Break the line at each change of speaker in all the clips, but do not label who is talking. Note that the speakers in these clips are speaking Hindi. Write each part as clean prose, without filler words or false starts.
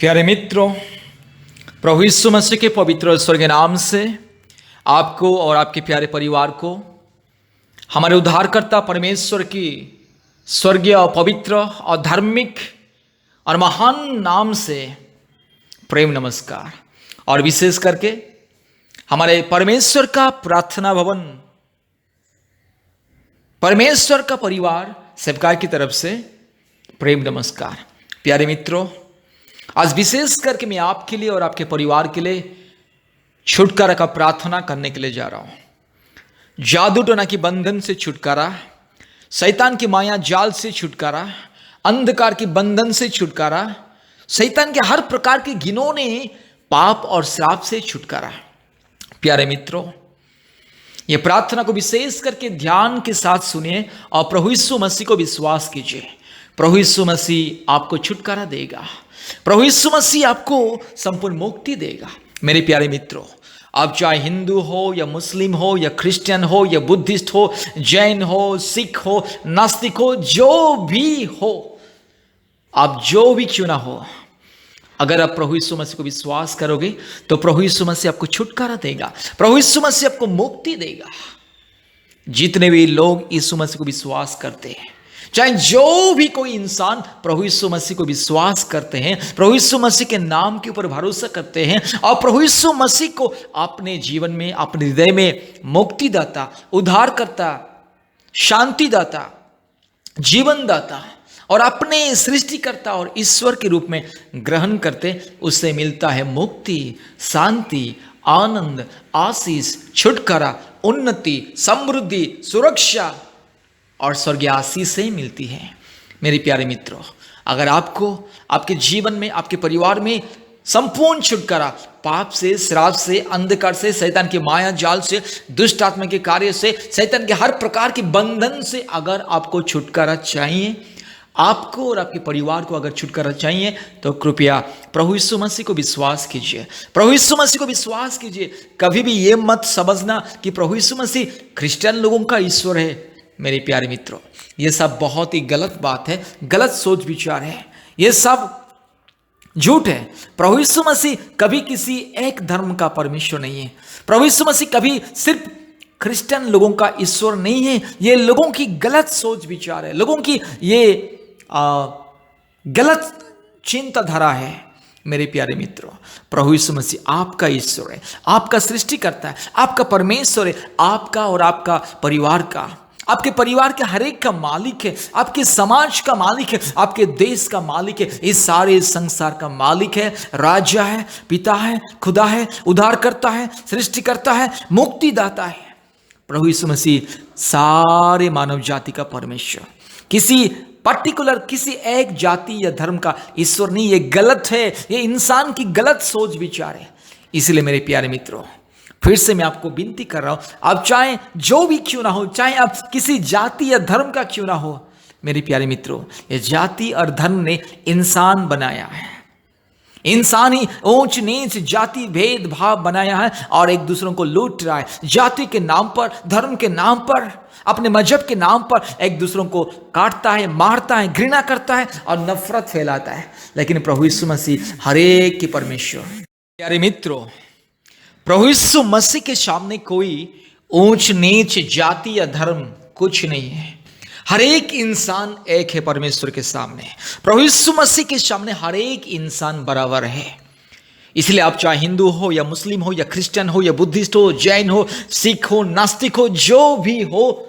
प्यारे मित्रों, प्रभु यीशु मसीह के पवित्र और स्वर्गीय नाम से आपको और आपके प्यारे परिवार को हमारे उद्धारकर्ता परमेश्वर की स्वर्गीय और पवित्र और धार्मिक और महान नाम से प्रेम नमस्कार। और विशेष करके हमारे परमेश्वर का प्रार्थना भवन, परमेश्वर का परिवार सबका की तरफ से प्रेम नमस्कार। प्यारे मित्रों, आज विशेष करके मैं आपके लिए और आपके परिवार के लिए छुटकारा का प्रार्थना करने के लिए जा रहा हूं। जादू टोना की बंधन से छुटकारा, शैतान की माया जाल से छुटकारा, अंधकार की बंधन से छुटकारा, शैतान के हर प्रकार के घिनौने पाप और श्राप से छुटकारा। प्यारे मित्रों, ये प्रार्थना को विशेष करके ध्यान के साथ सुनिए और प्रभु यीशु मसीह को विश्वास कीजिए। प्रभु यीशु मसीह आपको छुटकारा देगा, प्रभु यीशु मसीह आपको संपूर्ण मुक्ति देगा। मेरे प्यारे मित्रों, आप चाहे हिंदू हो या मुस्लिम हो या क्रिश्चियन हो या बुद्धिस्ट हो, जैन हो, सिख हो, नास्तिक हो, जो भी हो, आप जो भी क्यों ना हो, अगर आप प्रभु यीशु मसीह को विश्वास करोगे तो प्रभु यीशु मसीह आपको छुटकारा देगा, प्रभु यीशु मसीह आपको मुक्ति देगा। जितने भी लोग यीशु मसीह को विश्वास करते हैं, चाहे जो भी कोई इंसान प्रभु यीशु मसीह को विश्वास करते हैं, प्रभु यीशु मसीह के नाम के ऊपर भरोसा करते हैं और प्रभु यीशु मसीह को अपने जीवन में, अपने हृदय में मुक्तिदाता, उद्धारकर्ता, शांतिदाता, जीवनदाता और अपने सृष्टिकर्ता और ईश्वर के रूप में ग्रहण करते, उससे मिलता है मुक्ति, शांति, आनंद, आशीष, छुटकारा, उन्नति, समृद्धि, सुरक्षा और स्वर्गीय आशीष से मिलती है। मेरे प्यारे मित्रों, अगर आपको आपके जीवन में, आपके परिवार में संपूर्ण छुटकारा पाप से, श्राप से, अंधकार से, शैतान के माया जाल से, दुष्ट आत्मा के कार्य से, शैतान के हर प्रकार के बंधन से अगर आपको छुटकारा चाहिए, आपको और आपके परिवार को अगर छुटकारा चाहिए, तो कृपया प्रभु यीशु मसीह को विश्वास कीजिए। प्रभु यीशु मसीह को विश्वास कीजिए। कभी भी ये मत समझना कि प्रभु यीशु मसीह क्रिश्चियन लोगों का ईश्वर है। मेरे प्यारे मित्रों, ये सब बहुत ही गलत बात है, गलत सोच विचार है, ये सब झूठ है। प्रभु यीशु मसीह कभी किसी एक धर्म का परमेश्वर नहीं है। प्रभु यीशु मसीह कभी सिर्फ क्रिश्चियन लोगों का ईश्वर नहीं है। ये लोगों की गलत सोच विचार है, लोगों की ये गलत चिंताधारा है। मेरे प्यारे मित्रों, प्रभु यीशु मसीह आपका ईश्वर है, आपका सृष्टिकर्ता है, आपका परमेश्वर है, आपका और आपका परिवार का, आपके परिवार के हर एक का मालिक है, आपके समाज का मालिक है, आपके देश का मालिक है, इस सारे संसार का मालिक है, राजा है, पिता है, खुदा है, उद्धारकर्ता है, सृष्टिकर्ता है, मुक्तिदाता है। प्रभु यीशु मसीह सारे मानव जाति का परमेश्वर, किसी पर्टिकुलर, किसी एक जाति या धर्म का ईश्वर नहीं। ये गलत है, ये इंसान की गलत सोच विचार है। इसलिए मेरे प्यारे मित्रों, फिर से मैं आपको विनती कर रहा हूं, आप चाहे जो भी क्यों ना हो, चाहे आप किसी जाति या धर्म का क्यों ना हो, मेरे प्यारे मित्रों, ये जाति और धर्म ने इंसान बनाया है। इंसान ही ऊंच नीच, जाति भेद भाव बनाया है और एक दूसरों को लूट रहा है। जाति के नाम पर, धर्म के नाम पर, अपने मजहब के नाम पर एक दूसरों को काटता है, मारता है, घृणा करता है और नफरत फैलाता है। लेकिन प्रभु यीशु मसीह हर एक की परमेश्वर। प्यारे मित्रों, प्रभु यीशु मसीह के सामने कोई ऊंच नीच, जाति या धर्म कुछ नहीं है। हर एक इंसान एक है परमेश्वर के सामने। प्रभु यीशु मसीह के सामने हर एक इंसान बराबर है। इसलिए आप चाहे हिंदू हो या मुस्लिम हो या क्रिश्चियन हो या बुद्धिस्ट हो, जैन हो, सिख हो, नास्तिक हो, जो भी हो,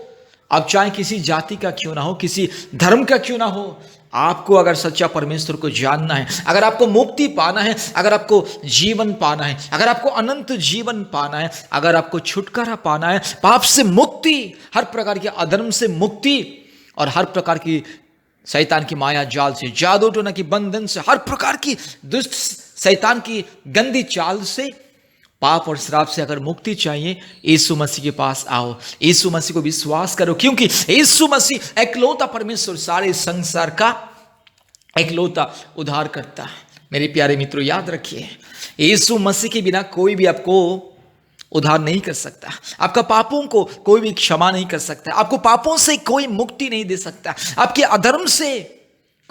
आप चाहे किसी जाति का क्यों ना हो, किसी धर्म का क्यों ना हो, आपको अगर सच्चा परमेश्वर को जानना है, अगर आपको मुक्ति पाना है, अगर आपको जीवन पाना है, अगर आपको अनंत जीवन पाना है, अगर आपको छुटकारा पाना है, पाप से मुक्ति, हर प्रकार के अधर्म से मुक्ति और हर प्रकार की शैतान की माया जाल से, जादू टोना की बंधन से, हर प्रकार की दुष्ट शैतान की गंदी चाल से, पाप और श्राप से अगर मुक्ति चाहिए, यीशु मसीह के पास आओ, यीशु मसीह को विश्वास करो, क्योंकि यीशु मसीह एकलौता परमेश्वर, सारे संसार का एकलौता उद्धार करता है। मेरे प्यारे मित्रों, याद रखिए, यीशु मसीह के बिना कोई भी आपको उद्धार नहीं कर सकता, आपका पापों को कोई भी क्षमा नहीं कर सकता, आपको पापों से कोई मुक्ति नहीं दे सकता, आपके अधर्म से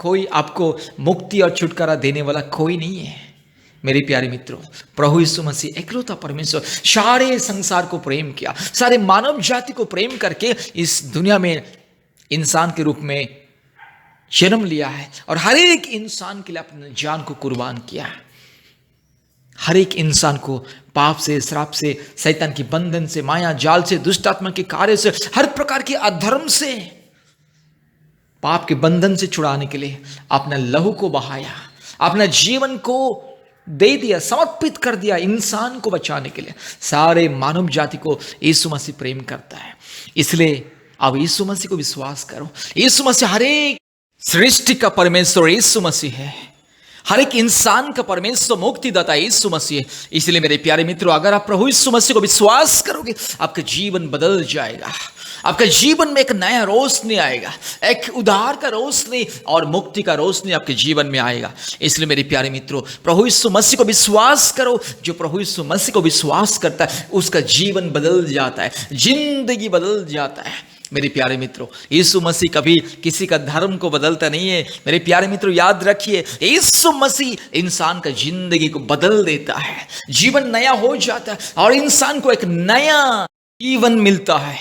कोई आपको मुक्ति और छुटकारा देने वाला कोई नहीं है। मेरे प्यारे मित्रों, प्रभु यीशु मसीह एकलौता परमेश्वर सारे संसार को प्रेम किया, सारे मानव जाति को प्रेम करके इस दुनिया में इंसान के रूप में जन्म लिया है और हर एक इंसान के लिए अपने जान को कुर्बान किया है। हर एक इंसान को पाप से, श्राप से, शैतान की बंधन से, माया जाल से, दुष्ट आत्मा के कार्य से, हर प्रकार के अधर्म से, पाप के बंधन से छुड़ाने के लिए अपना लहू को बहाया, अपना जीवन को दे दिया, समर्पित कर दिया इंसान को बचाने के लिए। सारे मानव जाति को यीशु मसीह प्रेम करता है, इसलिए अब यीशु मसीह को विश्वास करो। यीशु मसीह हर एक सृष्टि का परमेश्वर यीशु मसीह है, हर एक इंसान का परमेश्वर मुक्तिदाता यीशु मसीह है। इसलिए मेरे प्यारे मित्रों, अगर आप प्रभु यीशु मसीह को विश्वास करोगे, आपका जीवन बदल जाएगा, आपका जीवन में एक नया रोशनी आएगा, एक उद्धार का रोशनी और मुक्ति का रोशनी आपके जीवन में आएगा। इसलिए मेरे प्यारे मित्रों, प्रभु यीशु मसीह को विश्वास करो। जो प्रभु यीशु मसीह को विश्वास करता है उसका जीवन बदल जाता है, जिंदगी बदल जाता है। मेरे प्यारे मित्रों, यीशु मसीह कभी किसी का धर्म को बदलता नहीं है। मेरे प्यारे मित्रों, याद रखिए, यीशु मसीह इंसान का जिंदगी को बदल देता है, जीवन नया हो जाता है और इंसान को एक नया जीवन मिलता है।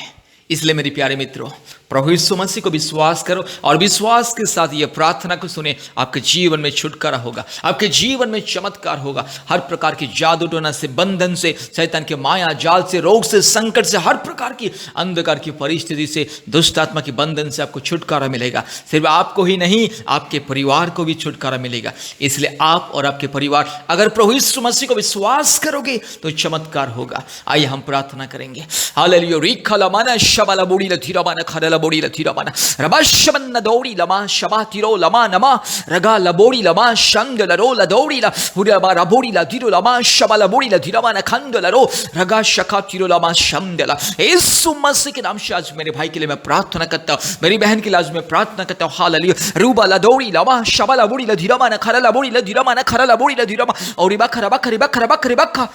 इसलिए मेरे प्यारे मित्रों, प्रभु यीशु मसीह को विश्वास करो और विश्वास के साथ ये प्रार्थना को सुने। आपके जीवन में छुटकारा होगा, आपके जीवन में चमत्कार होगा। हर प्रकार की जादू टोना से, बंधन से, शैतान के माया जाल से, रोग से, संकट से, हर प्रकार की अंधकार की परिस्थिति से, दुष्ट आत्मा के बंधन से आपको छुटकारा मिलेगा। सिर्फ आपको ही नहीं, आपके परिवार को भी छुटकारा मिलेगा। इसलिए आप और आपके परिवार अगर प्रभु यीशु मसीह को विश्वास करोगे तो चमत्कार होगा। आइए हम प्रार्थना करेंगे। हालेलुया। रिखला माना शबला बुड़ी लथीरा माना खरला बोड़ी लथीरा माना रबाशमन दौड़ी लमा शबा तिरो लमा नमा रगा लबोड़ी लमा शंद लरो लदौड़ी ला हुरबा रबोड़ी ला तिरो लमा शबा लबोड़ी लथीरा माना खंद लरो रगा शखा तिरो लमा शंदला। यीशु मसीह के नाम से आज मेरे भाई के लिए मैं प्रार्थना करता हूं, मेरी बहन के लिए आज मैं प्रार्थना करता हूं। हालेलुया। रूबा लदौड़ी लमा शबा लबोड़ी लथीरा माना खरला बोड़ी लथीरा माना खरला बोड़ी लथीरा मा और रिबा खरबा खरिबा खरबा खरिबा खा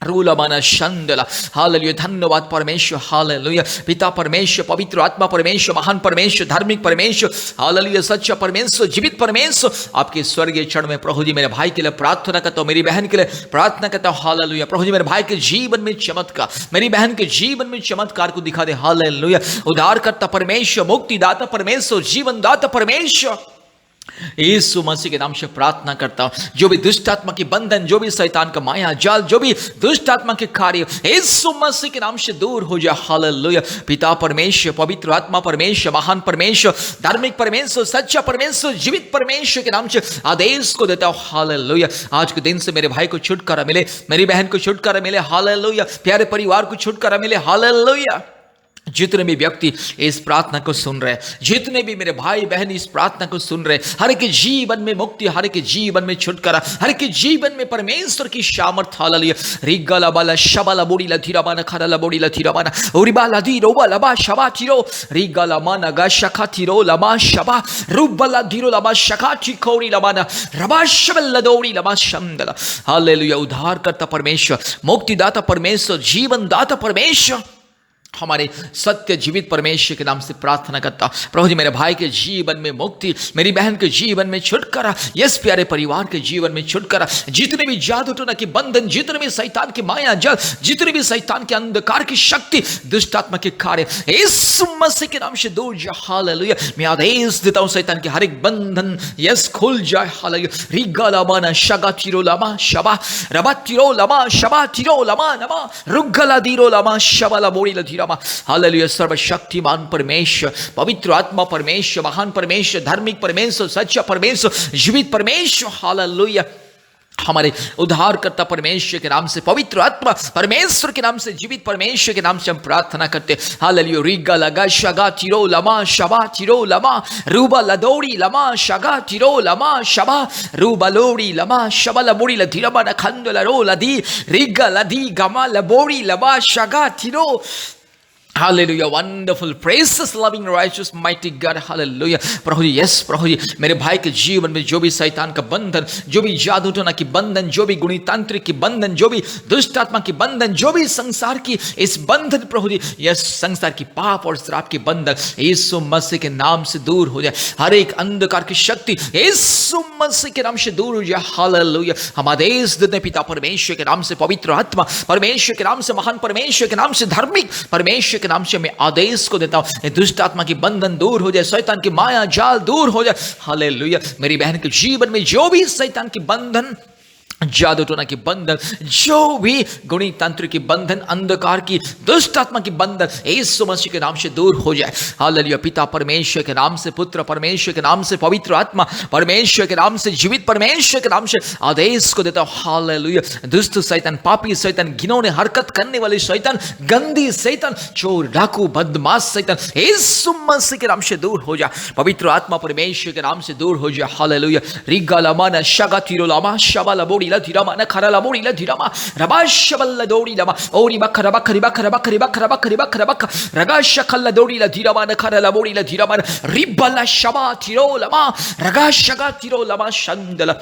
रूलमाना शंदला। हालेलुया। धन्यवाद परमेश्वर। हालेलुया। पिता परमेश्वर, पवित्र आत्मा परमेश्वर, महान परमेश्वर, धार्मिक परमेश्वर, हालेलुया, सच्चा परमेश्वर, जीवित परमेश्वर, आपके स्वर्गीय चरण में प्रभु जी मेरे भाई के लिए प्रार्थना करता हूँ, मेरी बहन के लिए प्रार्थना करता हूँ। हालेलुया। प्रभु जी मेरे भाई के जीवन में चमत्कार, मेरी बहन के जीवन में चमत्कार को दिखा दे। हालेलुया। उद्धारकर्ता परमेश्वर, मुक्तिदाता परमेश्वर, जीवनदाता परमेश्वर, यीशु मसीह के नाम से प्रार्थना करता हूं। जो भी दुष्ट आत्मा की बंधन, जो भी शैतान का माया जाल, जो भी दुष्ट आत्मा के कार्य, यीशु मसीह के नाम से दूर हो जाए। हालेलुया। पिता परमेश्वर, पवित्र आत्मा परमेश्वर, महान परमेश्वर, धार्मिक परमेश्वर, सच्चा परमेश्वर, जीवित परमेश्वर के नाम से आदेश को देता हूं। हालेलुया। आज के दिन से मेरे भाई को छुटकारा मिले, मेरी बहन को छुटकारा मिले। हालेलुया। प्यारे परिवार को छुटकारा मिले। हालेलुया। जितने भी व्यक्ति इस प्रार्थना को सुन रहे, जितने भी मेरे भाई बहन इस प्रार्थना को सुन रहे, हर के जीवन में मुक्ति, हर के जीवन में छुटकारा, हर के जीवन में परमेश्वर की सामर्थ। हालेलुया। रिगला बाला शबाला बोड़ी लथीरा बाना खरला बोड़ी लथीरा बाना उरिबा लदी रोबा लबा शबा तिरो रिगला माना गा शखा तिरो लमा शबा रुबला दिरो लबा शखा चिखौरी लबाना रबा शबल लदौरी लबा शंदला। हालेलुया। उद्धारकर्ता परमेश्वर, मुक्तिदाता परमेश्वर, जीवनदाता परमेश्वर, हमारे सत्य जीवित परमेश्वर के नाम से प्रार्थना करता हूं। प्रभु जी मेरे भाई के जीवन में मुक्ति, मेरी बहन के जीवन में छुटकारा, यस प्यारे परिवार के जीवन में छुटकारा। जितने भी जादू टोना के बंधन, जितने भी शैतान की माया जाल, जितने भी शैतान के अंधकार की शक्ति, दुष्ट आत्मा के कार्य, यीशु मसीह के नाम से दूर जा। हालेलुया। मैं आदेश देता हूं शैतान के हर एक बंधन यस खुल जाए। हालेलुया। रिगा लमाना शगा तिरो लमा शबा रबा तिरो लमा शबा तिरो लमा नमा रुगला दिरो लमा शबा लबोड़ी लधीरा। हालेलुया। सर्वशक्तिमान परमेश्वर, पवित्र आत्मा परमेश्वर, महान परमेश्वर, धार्मिक परमेश्वर, सच्चा परमेश्वर, जीवित परमेश्वर, हालेलुया, हमारे उद्धारकर्ता परमेश्वर के नाम से, पवित्र आत्मा परमेश्वर के नाम से, जीवित परमेश्वर के नाम से हम प्रार्थना करते। हालेलुया। रिगा लगा शगा तिरो लमा शबा तिरो लमा रूबा लदौड़ी लमा शगा तिरो लमा शबा रूबा लोड़ी लमा शबा लबोड़ी लधीरबा नखंद लरो लदी रिगा लदी गमा लबोड़ी लबा शगा तिरो Hallelujah, wonderful, praises, loving, righteous, mighty God, hallelujah. प्रभु जी, यस प्रभु जी, मेरे भाई के जीवन में जो भी शैतान का बंधन, जो भी जादू टोना की बंधन, जो भी गुणितांत्रिक की बंधन, जो भी दुष्ट आत्मा की बंधन, जो भी संसार की इस बंधन प्रभु जी, यस संसार की पाप और श्राप की बंधन यीशु मसीह के नाम से दूर हो जाए। हर एक अंधकार की शक्ति यीशु मसीह के नाम से दूर हो जाए। हालेलुया। हम आदेश देते हैं पिता परमेश्वर के नाम से, पवित्र आत्मा परमेश्वर के नाम से, महान परमेश्वर के नाम से, धार्मिक परमेश्वर के नाम से मैं आदेश को देता हूं, दुष्ट आत्मा की बंधन दूर हो जाए, शैतान की माया जाल दूर हो जाए। हालेलुया। मेरी बहन के जीवन में जो भी शैतान की बंधन, जादू टोना की बंधन, जो भी गुणी तंत्र की बंधन, अंधकार की दुष्ट आत्मा की बंधन यीशु मसीह के नाम से दूर हो जाए। हालेलुया। पिता परमेश्वर के नाम से, पुत्र परमेश्वर के नाम से, पवित्र आत्मा परमेश्वर के नाम से, जीवित परमेश्वर के नाम से आदेश को देता हूं। हालेलुया। दुष्ट शैतान, पापी शैतान, घिनौने हरकत करने वाले शैतान, गंदी शैतान, चोर डाकू बदमाश शैतान यीशु मसीह के नाम से दूर हो जा। पवित्र आत्मा परमेश्वर के नाम से दूर हो जा। हालेलुया। रिगा लमाना शगा तिरो लमा शबा लबोड़ी धीरामा न खरा लबोड़ी धीरामा रबा शबल दौड़ी लमा ओरी बखरा बखरी बखरा बखरी बखरा बखरी बखरा बख रगा शखल दौड़ी धीरामा न खरा लबोड़ी धीरामा रिबला शबा तिरो लमा रगा शगा तिरो लमा शंदला।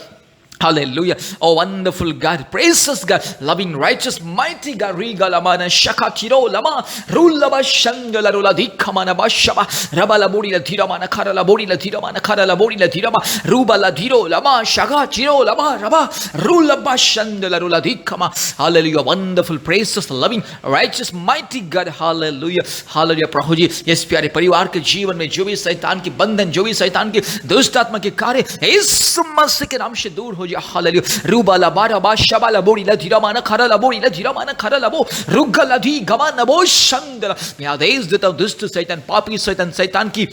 Hallelujah. Oh, wonderful God, praises God, loving, righteous, mighty God. Riga lamana shakatiro lama rulaba shangala rula dikamana bashaba rabala bodi la dhiramana karala bodi la dhiramana karala bodi la dhirama rubala dhiro lama shakatiro lama raba rulaba shangala rula dikama. Hallelujah. Wonderful, praises, loving, righteous, mighty God. Hallelujah. Hallelujah. प्रभु जी, इस प्यारे परिवार के जीवन में जो भी शैतान की बंधन, जो भी शैतान की दुष्ट आत्मा के कार्य यीशु मसीह के नाम से दूर हो। हालेलुया। रूबाला बाराबा शबाला बोड़ी ला धीरामाना खराला बोड़ी ला धीरामाना खराला बो रुगला धी गमाना बो शंदला। मैं आदेश देता हूं, दुष्ट शैतान, पापी शैतान, शैतान की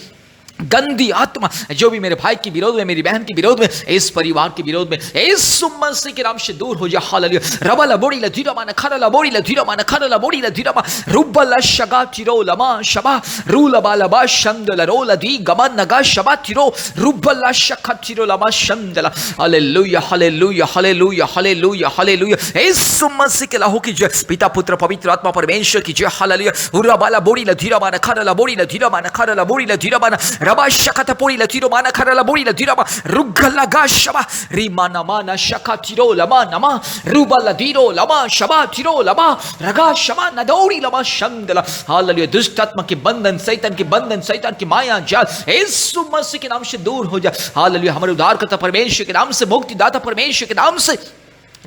गंदी आत्मा जो भी मेरे भाई के विरोध में, मेरी बहन के विरोध में, इस परिवार के विरोध में यीशु मसीह के नाम से दूर हो जा। हालेलुया। रबला बोड़ी ला धीरामाना खराला बोड़ी ला धीरामाना खराला बोड़ी ला धीरामा रुबला शगा तिरो लमा शबा रूला बाला बा शंदला रोला दी गमा नगा शबा तिरो रुबला शखा तिरो लमा शंदला। Hallelujah. Hallelujah. Hallelujah. Hallelujah. Hallelujah. यीशु मसीह के लहू की जय, पिता पुत्र पवित्र आत्मा परमेश्वर की जय। हालेलुया। उरा बाला बोड़ी ला धीरामाना खराला बोड़ी ला धीरामाना खराला बोड़ी ला धीरामाना रबा शकता पोड़ी ला तिरो माना खराला बोड़ी ला धीरामा रुगला गा शबा रीमाना माना शका तिरो लमा नमा रूबा ला धीरो लमा शबा तिरो लमा रगा शमा नदौड़ी लमा शंदला। हालेलुया। दुष्ट आत्मा के बंधन, शैतान के बंधन, शैतान की माया जाल यीशु मसीह के नाम से दूर हो जा। हालेलुया। हमारे उद्धारकर्ता परमेश्वर के नाम से, मुक्तिदाता परमेश्वर के नाम से,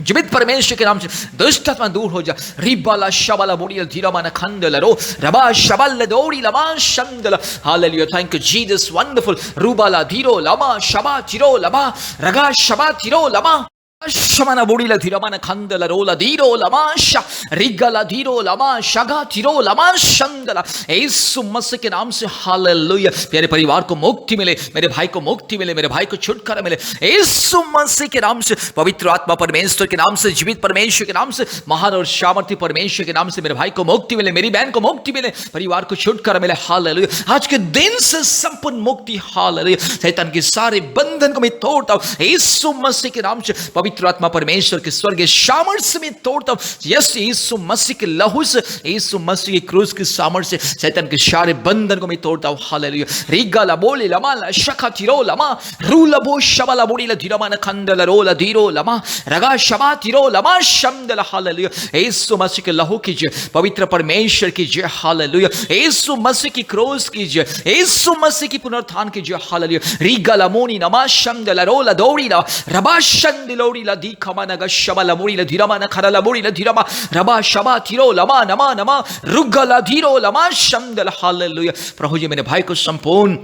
जीवित परमेश्वर के नाम से दुष्ट आत्मा दूर हो जा। रिबाला शबाला बोड़ी धीरामाना खंदला रो रबा शबल दौड़ी लमा शंदला। Hallelujah. Thank you Jesus. Wonderful. रूबाला धीरो लमा शबा तिरो लमा रगा शबा तिरो लमा शमाना बोड़ी ला धीरामाना खंदला रोला धीरो लमा शा रिगला धीरो लमा शगा तिरो लमा शंदला। यीशु मसीह के नाम से। हालेलुया। प्यारे परिवार को मुक्ति मिले, मेरे भाई को मुक्ति मिले, मेरे भाई को छुटकारा मिले यीशु मसीह के नाम से, पवित्र आत्मा परमेश्वर के नाम से, जीवित परमेश्वर के नाम से, महान और सामर्थ्य परमेश्वर के नाम से मेरे भाई को मुक्ति मिले, मेरी बहन को मुक्ति मिले, परिवार को छुटकारा मिले। हालेलुया। आज के दिन से संपूर्ण मुक्ति। हालेलुया। शैतान के सारे बंधन को मैं तोड़ता हूं यीशु मसीह के नाम से। पवित्र आत्मा परमेश्वर के स्वर्गीय सामर्थ्य में तोड़ता हूं। यस, यीशु मसीह के लहू से, यीशु मसीह की क्रूस की सामर्थ्य से शैतान के सारे बंधन को मैं तोड़ता हूं। हालेलुया। रिगाला बोले लमा ला शखा तिरो लमा रूला बो शबाला बोड़ी ला धीरामाना खंदला रोला धीरो लमा रगा शबा तिरो लमा शमदला। हालेलुया। यीशु मसीह के लहू की जय, पवित्र परमेश्वर की जय। हालेलुया। यीशु मसीह की क्रूस की जय, यीशु मसीह की पुनरुत्थान की जय। हालेलुया। रिगाला मोनी नमा शमदला रोला दौड़ी ला रबा शंदिलोड़ी ला दी खमाना गा शबाला मोड़ी ला धीरामाना खराला मोड़ी ला धीरामा रबा शबा तिरो लमा नमा नमा रुगला धीरो लमा शमदला। हालेलुया। प्रभु जी, मेरे भाई को संपूर्ण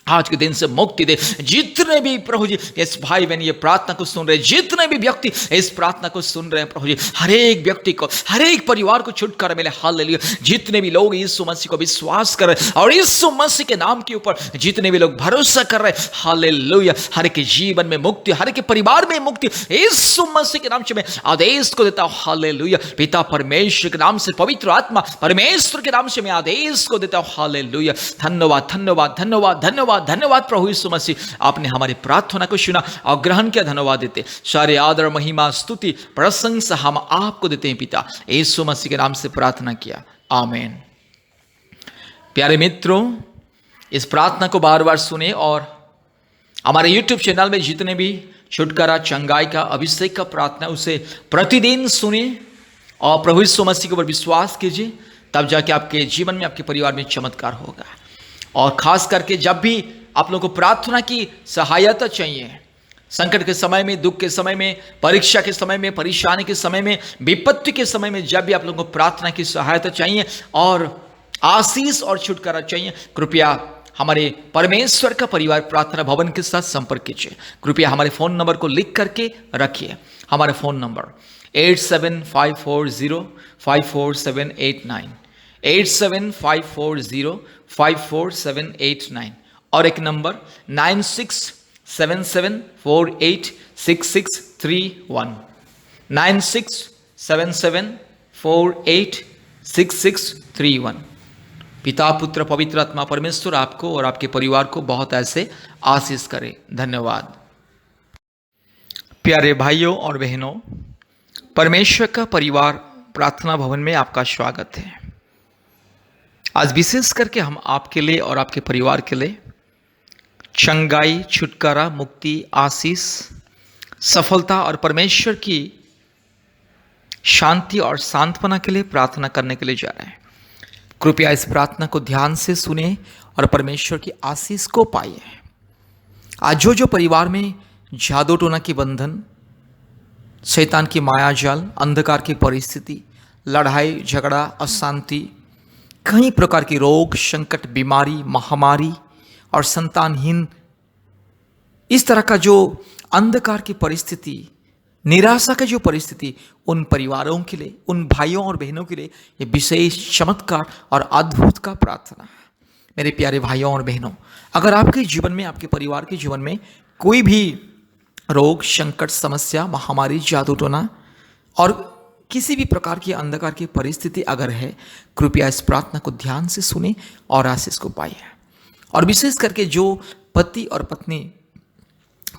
आज के दिन से मुक्ति दे। जितने भी प्रभु जी इस भाई बहन ये प्रार्थना को सुन रहे, जितने भी व्यक्ति इस प्रार्थना को सुन रहे हैं प्रभु जी, हर एक व्यक्ति को, हर एक परिवार को छुटकारा मिले। हालेलुया। जितने भी लोग यीशु मसीह को विश्वास कर रहे हैं और यीशु मसीह के नाम के ऊपर जितने भी लोग भरोसा कर रहे हैं, हालेलुया, हर के जीवन में मुक्ति, हर के परिवार में मुक्ति यीशु मसीह के नाम से मैं आदेश को देता हूं। हालेलुया। पिता परमेश्वर के नाम से, पवित्र आत्मा परमेश्वर के नाम से मैं आदेश को देता हूं। हालेलुया। धन्यवाद, धन्यवाद, धन्यवाद, धन्यवाद, धन्यवाद प्रभु यीशु मसीह, आपने हमारी प्रार्थना को सुना और ग्रहण किया। धन्यवाद देते, सारे आदर, महिमा, स्तुति, प्रशंसा हम आपको देते हैं पिता। यीशु मसीह के नाम से प्रार्थना किया, आमीन। प्यारे मित्रों, इस प्रार्थना को बार बार सुने और हमारे YouTube चैनल में जितने भी छुटकारा, चंगाई का, अभिषेक का प्रार्थना उसे प्रतिदिन सुने और प्रभु यीशु मसीह के ऊपर विश्वास कीजिए। तब जाके आपके जीवन में, आपके परिवार में चमत्कार होगा। और खास करके जब भी आप लोगों को प्रार्थना की सहायता चाहिए, संकट के समय में, दुख के समय में, परीक्षा के समय में, परेशानी के समय में, विपत्ति के समय में, जब भी आप लोगों को प्रार्थना की सहायता चाहिए और आशीष और छुटकारा चाहिए, कृपया हमारे परमेश्वर का परिवार प्रार्थना भवन के साथ संपर्क कीजिए। कृपया हमारे फ़ोन नंबर को लिख करके रखिए। हमारा फ़ोन नंबर 8754054789, 8754054789 और एक नंबर 9677486631, 9677486631। पिता, पुत्र, पवित्र आत्मा परमेश्वर आपको और आपके परिवार को बहुत ऐसे आशीष करे। धन्यवाद। प्यारे भाइयों और बहनों, परमेश्वर का परिवार प्रार्थना भवन में आपका स्वागत है। आज विशेष करके हम आपके लिए और आपके परिवार के लिए चंगाई, छुटकारा, मुक्ति, आशीष, सफलता और परमेश्वर की शांति और सांत्वना के लिए प्रार्थना करने के लिए जा रहे हैं। कृपया इस प्रार्थना को ध्यान से सुने और परमेश्वर की आशीष को पाइए। आज जो परिवार में जादू टोना की बंधन, शैतान की माया जाल, अंधकार की परिस्थिति, लड़ाई झगड़ा, अशांति, कई प्रकार की रोग, संकट, बीमारी, महामारी और संतानहीन, इस तरह का जो अंधकार की परिस्थिति, निराशा का जो परिस्थिति, उन परिवारों के लिए, उन भाइयों और बहनों के लिए ये विशेष चमत्कार और अद्भुत का प्रार्थना। मेरे प्यारे भाइयों और बहनों, अगर आपके जीवन में, आपके परिवार के जीवन में कोई भी रोग, संकट, समस्या, महामारी, जादू टोना और किसी भी प्रकार की अंधकार की परिस्थिति अगर है, कृपया इस प्रार्थना को ध्यान से सुने और आशीष को पाइए। और विशेष करके जो पति और पत्नी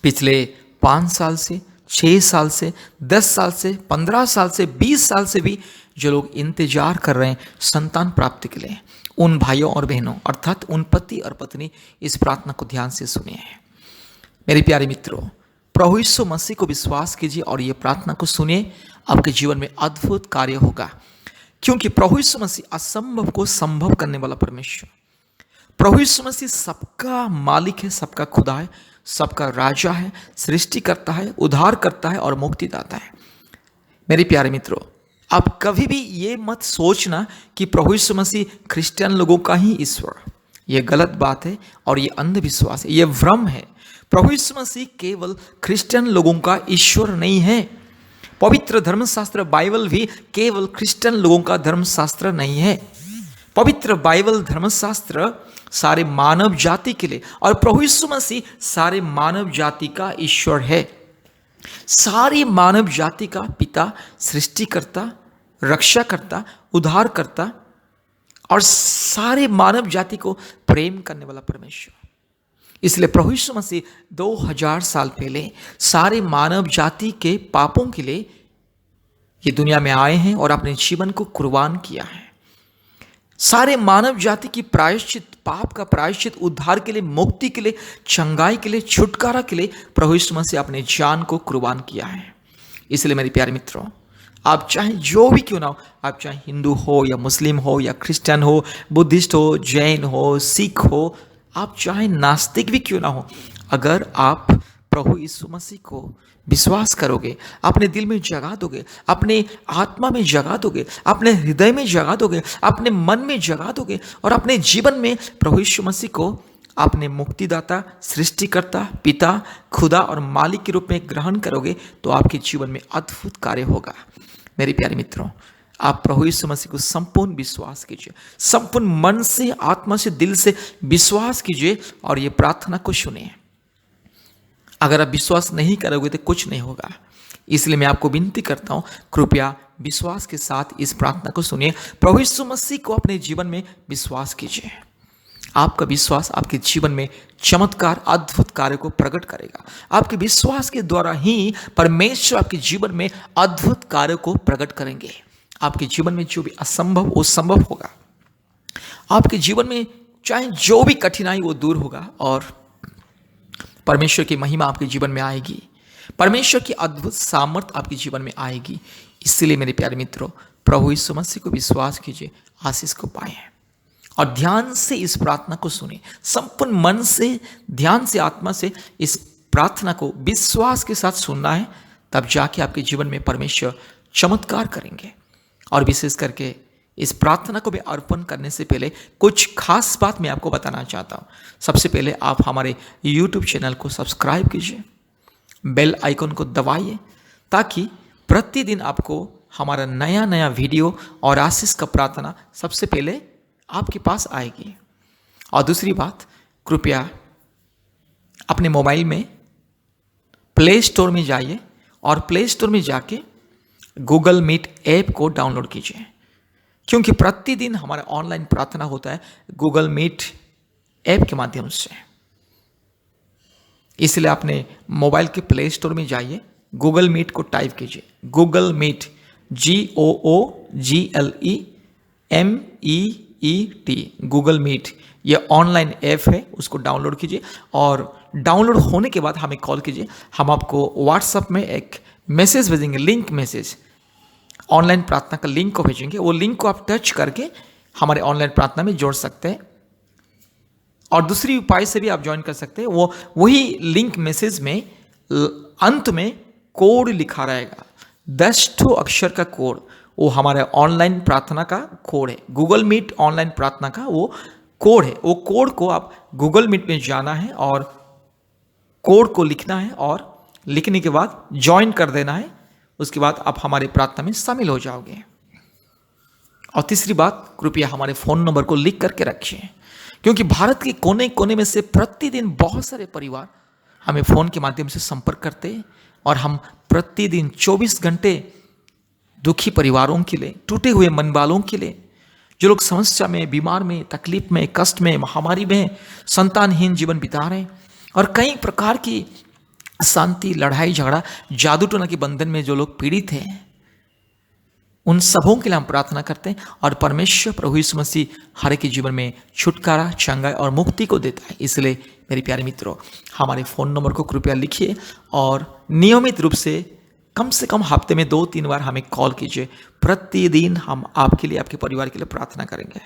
पिछले 5 साल से, 6 साल से, 10 साल से, 15 साल से, 20 साल से भी जो लोग इंतजार कर रहे हैं संतान प्राप्ति के लिए, उन भाइयों और बहनों अर्थात उन पति और पत्नी इस प्रार्थना को ध्यान से सुनिए। मेरे प्यारे मित्रों, प्रभु यीशु मसीह को विश्वास कीजिए और ये प्रार्थना को सुनिए। आपके जीवन में अद्भुत कार्य होगा, क्योंकि प्रभु यीशु मसीह असंभव को संभव करने वाला परमेश्वर, प्रभु यीशु मसीह सबका मालिक है, सबका खुदा है, सबका राजा है, सृष्टि करता है, उद्धार करता है और मुक्तिदाता है। मेरे प्यारे मित्रों, आप कभी भी ये मत सोचना कि प्रभु यीशु मसीह क्रिश्चियन लोगों का ही ईश्वर। ये गलत बात है और ये अंधविश्वास है, ये भ्रम है। प्रभु यीशु मसीह केवल क्रिश्चियन लोगों का ईश्वर नहीं है। पवित्र धर्मशास्त्र बाइबल भी केवल क्रिश्चियन लोगों का धर्मशास्त्र नहीं है। पवित्र बाइबल धर्मशास्त्र सारे मानव जाति के लिए, और प्रभु यीशु मसीह सारे मानव जाति का ईश्वर है। सारी मानव जाति का पिता, सृष्टिकर्ता, रक्षाकर्ता, उद्धारकर्ता और सारे मानव जाति को प्रेम करने वाला परमेश्वर। इसलिए प्रभु यीशु मसीह 2000 साल पहले सारे मानव जाति के पापों के लिए ये दुनिया में आए हैं और अपने जीवन को कुर्बान किया है। सारे मानव जाति की प्रायश्चित, पाप का प्रायश्चित, उद्धार के लिए, मुक्ति के लिए, चंगाई के लिए, छुटकारा के लिए प्रभु यीशु मसीह अपने जान को कुर्बान किया है। इसलिए मेरे प्यारे मित्रों, आप चाहे जो भी क्यों ना हो, आप चाहे हिंदू हो या मुस्लिम हो या क्रिश्चियन हो, बुद्धिस्ट हो, जैन हो, सिख हो, आप चाहे नास्तिक भी क्यों ना हो, अगर आप प्रभु यीशु मसीह को विश्वास करोगे, अपने दिल में जगा दोगे, अपने आत्मा में जगा दोगे, अपने हृदय में जगा दोगे, अपने मन में जगा दोगे और अपने जीवन में प्रभु यीशु मसीह को अपने मुक्तिदाता, सृष्टिकर्ता, पिता, खुदा और मालिक के रूप में ग्रहण करोगे, तो आपके जीवन में अद्भुत कार्य होगा। मेरे प्यारे मित्रों, आप प्रभु यीशु मसीह को संपूर्ण विश्वास कीजिए, संपूर्ण मन से, आत्मा से, दिल से विश्वास कीजिए और ये प्रार्थना को सुनिए। अगर आप विश्वास नहीं करोगे तो कुछ नहीं होगा। इसलिए मैं आपको विनती करता हूँ, कृपया विश्वास के साथ इस प्रार्थना को सुनिए। प्रभु यीशु मसीह को अपने जीवन में विश्वास कीजिए। आपका विश्वास आपके जीवन में चमत्कार, अद्भुत कार्य को प्रकट करेगा। आपके विश्वास के द्वारा ही परमेश्वर आपके जीवन में अद्भुत कार्य को प्रकट करेंगे। आपके जीवन में जो भी असंभव वो संभव होगा। आपके जीवन में चाहे जो भी कठिनाई वो दूर होगा और परमेश्वर की महिमा आपके जीवन में आएगी, परमेश्वर की अद्भुत सामर्थ आपके जीवन में आएगी। इसलिए मेरे प्यारे मित्रों, प्रभु यीशु मसीह को विश्वास कीजिए, आशीष को पाए और ध्यान से इस प्रार्थना को सुने, संपूर्ण मन से, ध्यान से, आत्मा से इस प्रार्थना को विश्वास के साथ सुनना है। तब जाके आपके जीवन में परमेश्वर चमत्कार करेंगे। और विशेष करके इस प्रार्थना को भी अर्पण करने से पहले कुछ खास बात मैं आपको बताना चाहता हूँ। सबसे पहले आप हमारे YouTube चैनल को सब्सक्राइब कीजिए, बेल आइकन को दबाइए, ताकि प्रतिदिन आपको हमारा नया नया वीडियो और आशीष का प्रार्थना सबसे पहले आपके पास आएगी। और दूसरी बात, कृपया अपने मोबाइल में प्ले स्टोर में जाइए और प्ले स्टोर में जाके गूगल मीट ऐप को डाउनलोड कीजिए, क्योंकि प्रतिदिन हमारा ऑनलाइन प्रार्थना होता है गूगल मीट ऐप के माध्यम से। इसलिए अपने मोबाइल के प्ले स्टोर में जाइए, गूगल मीट को टाइप कीजिए, Google Meet, GOOGLEMEET, Google Meet, ये ऑनलाइन ऐप है, उसको डाउनलोड कीजिए। और डाउनलोड होने के बाद हमें कॉल कीजिए, हम आपको व्हाट्सएप में एक मैसेज भेजेंगे, लिंक मैसेज, ऑनलाइन प्रार्थना का लिंक को भेजेंगे। वो लिंक को आप टच करके हमारे ऑनलाइन प्रार्थना में जोड़ सकते हैं। और दूसरी उपाय से भी आप ज्वाइन कर सकते हैं। वही लिंक मैसेज में अंत में कोड लिखा रहेगा, 10 अक्षर का कोड, वो हमारे ऑनलाइन प्रार्थना का कोड है, गूगल मीट ऑनलाइन प्रार्थना का वो कोड है। वो कोड को आप गूगल मीट में जाना है और कोड को लिखना है और लिखने के बाद ज्वाइन कर देना है। उसके बाद आप हमारे प्रार्थना में शामिल हो जाओगे। और तीसरी बात, कृपया हमारे फ़ोन नंबर को लिख करके रखिए, क्योंकि भारत के कोने कोने में से प्रतिदिन बहुत सारे परिवार हमें फ़ोन के माध्यम से संपर्क करते हैं और हम प्रतिदिन 24 घंटे दुखी परिवारों के लिए, टूटे हुए मन वालों के लिए, जो लोग समस्या में, बीमार में, तकलीफ में, कष्ट में, महामारी में, संतानहीन जीवन बिता रहे हैं और कई प्रकार की शांति, लड़ाई झगड़ा, जादू टोना के बंधन में जो लोग पीड़ित हैं, उन सबों के लिए हम प्रार्थना करते हैं। और परमेश्वर प्रभु यीशु मसीह हर एक के जीवन में छुटकारा, चंगाई और मुक्ति को देता है। इसलिए मेरे प्यारे मित्रों, हमारे फ़ोन नंबर को कृपया लिखिए और नियमित रूप से कम हफ्ते में 2-3 बार हमें कॉल कीजिए। प्रतिदिन हम आपके लिए, आपके परिवार के लिए प्रार्थना करेंगे।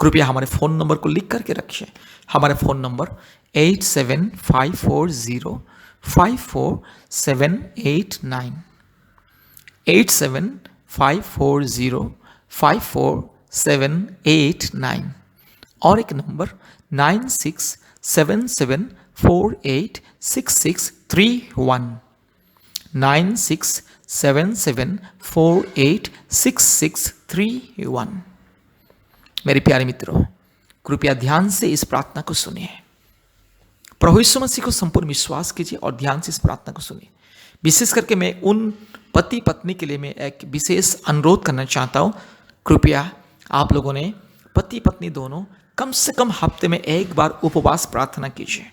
कृपया हमारे फ़ोन नंबर को लिख करके रखिए। हमारा फ़ोन नंबर 8754054789, 8754054789, और एक नंबर 9677486631, 9677486631। मेरे प्यारे मित्रों, कृपया ध्यान से इस प्रार्थना को सुनिए। प्रभु यीशु मसीह को संपूर्ण विश्वास कीजिए और ध्यान से इस प्रार्थना को सुनिए। विशेष करके मैं उन पति पत्नी के लिए मैं एक विशेष अनुरोध करना चाहता हूँ। कृपया आप लोगों ने, पति पत्नी दोनों, कम से कम हफ्ते में 1 बार उपवास प्रार्थना कीजिए,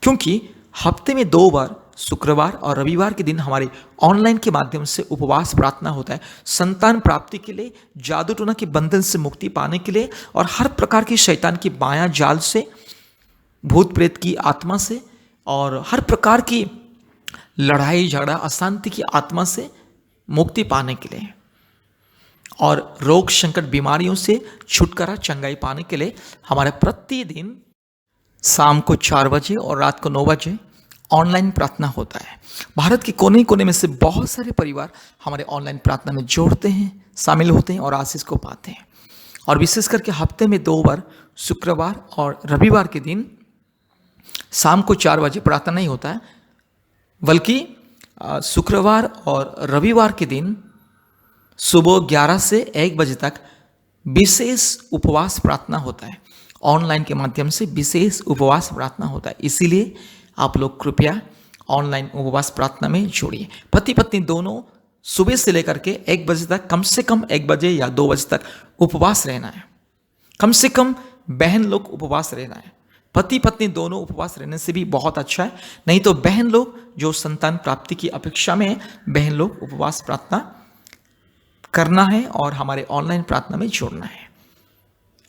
क्योंकि हफ्ते में 2 बार, शुक्रवार और रविवार के दिन हमारे ऑनलाइन के माध्यम से उपवास प्रार्थना होता है, संतान प्राप्ति के लिए, जादू टोना के बंधन से मुक्ति पाने के लिए और हर प्रकार की शैतान की माया जाल से, भूत प्रेत की आत्मा से और हर प्रकार की लड़ाई झगड़ा, अशांति की आत्मा से मुक्ति पाने के लिए और रोग संकट बीमारियों से छुटकारा, चंगाई पाने के लिए हमारे प्रतिदिन शाम को 4 बजे और रात को 9 बजे ऑनलाइन प्रार्थना होता है। भारत के कोने कोने में से बहुत सारे परिवार हमारे ऑनलाइन प्रार्थना में जोड़ते हैं, शामिल होते हैं और आशीष को पाते हैं। और विशेष करके हफ्ते में 2 बार, शुक्रवार और रविवार के दिन शाम को 4 बजे प्रार्थना नहीं होता है, बल्कि शुक्रवार और रविवार के दिन सुबह 11 से 1 बजे तक विशेष उपवास प्रार्थना होता है। ऑनलाइन के माध्यम से विशेष उपवास प्रार्थना होता है। इसीलिए आप लोग कृपया ऑनलाइन उपवास प्रार्थना में जोड़िए। पति पत्नी दोनों सुबह से लेकर के 1 बजे तक, कम से कम 1 बजे या 2 बजे तक उपवास रहना है। कम से कम बहन लोग उपवास रहना है। पति पत्नी दोनों उपवास रहने से भी बहुत अच्छा है। नहीं तो बहन लोग जो संतान प्राप्ति की अपेक्षा में है, बहन लोग उपवास प्रार्थना करना है और हमारे ऑनलाइन प्रार्थना में जोड़ना है।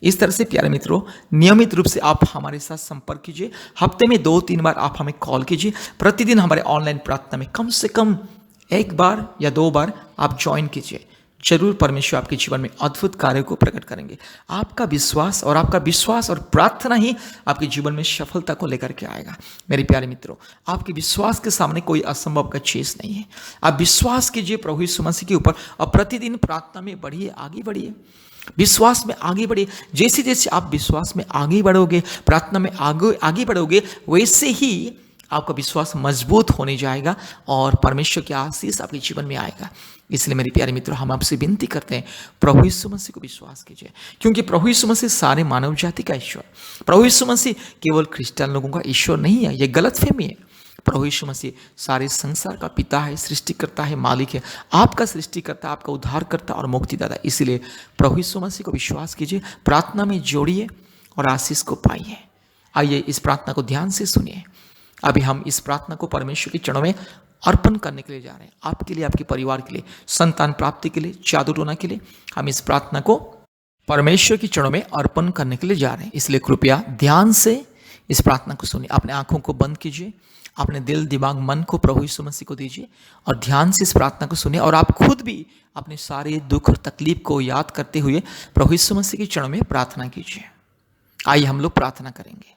इस तरह से प्यारे मित्रों, नियमित रूप से आप हमारे साथ संपर्क कीजिए। हफ्ते में 2-3 बार आप हमें कॉल कीजिए। प्रतिदिन हमारे ऑनलाइन प्रार्थना में कम से कम 1 बार या 2 बार आप ज्वाइन कीजिए। जरूर परमेश्वर आपके जीवन में अद्भुत कार्य को प्रकट करेंगे। आपका विश्वास और प्रार्थना ही आपके जीवन में सफलता को लेकर के आएगा। मेरे प्यारे मित्रों, आपके विश्वास के सामने कोई असंभव का चीज नहीं है। आप विश्वास कीजिए प्रभु यीशु मसीह के ऊपर और प्रतिदिन प्रार्थना में बढ़िए, आगे बढ़िए, विश्वास में आगे बढ़िए। जैसे जैसे आप विश्वास में आगे बढ़ोगे, प्रार्थना में आगे बढ़ोगे, वैसे ही आपका विश्वास मजबूत होने जाएगा और परमेश्वर की आशीष आपके जीवन में आएगा। इसलिए मेरे प्यारे मित्रों, हम आपसे विनती करते हैं, प्रभु यीशु मसीह को विश्वास कीजिए, क्योंकि प्रभु यीशु मसीह सारे मानव जाति का ईश्वर। प्रभु यीशु मसीह केवल क्रिश्चियन लोगों का ईश्वर नहीं है, यह गलतफहमी है। प्रभु यीशु मसीह सारे संसार का पिता है, सृष्टिकर्ता है, मालिक है, आपका सृष्टिकर्ता, आपका उद्धारकर्ता और मुक्तिदाता। इसलिए प्रभु यीशु मसीह को विश्वास कीजिए, प्रार्थना में जोड़िए और आशीष को पाइए। आइए इस प्रार्थना को ध्यान से सुनिए। अभी हम इस प्रार्थना को परमेश्वर के चरणों में अर्पण करने के लिए जा रहे हैं। आपके लिए, आपके परिवार के लिए, संतान प्राप्ति के लिए, जादू टोना के लिए हम इस प्रार्थना को परमेश्वर के चरणों में अर्पण करने के लिए जा रहे हैं। इसलिए कृपया ध्यान से इस प्रार्थना को सुनिए। अपने आंखों को बंद कीजिए, अपने दिल, दिमाग, मन को प्रभु यीशु मसीह को दीजिए और ध्यान से इस प्रार्थना को सुनिए। और आप खुद भी अपने सारे दुख और तकलीफ को याद करते हुए प्रभु यीशु मसीह के चरणों में प्रार्थना कीजिए। आइए हम लोग प्रार्थना करेंगे।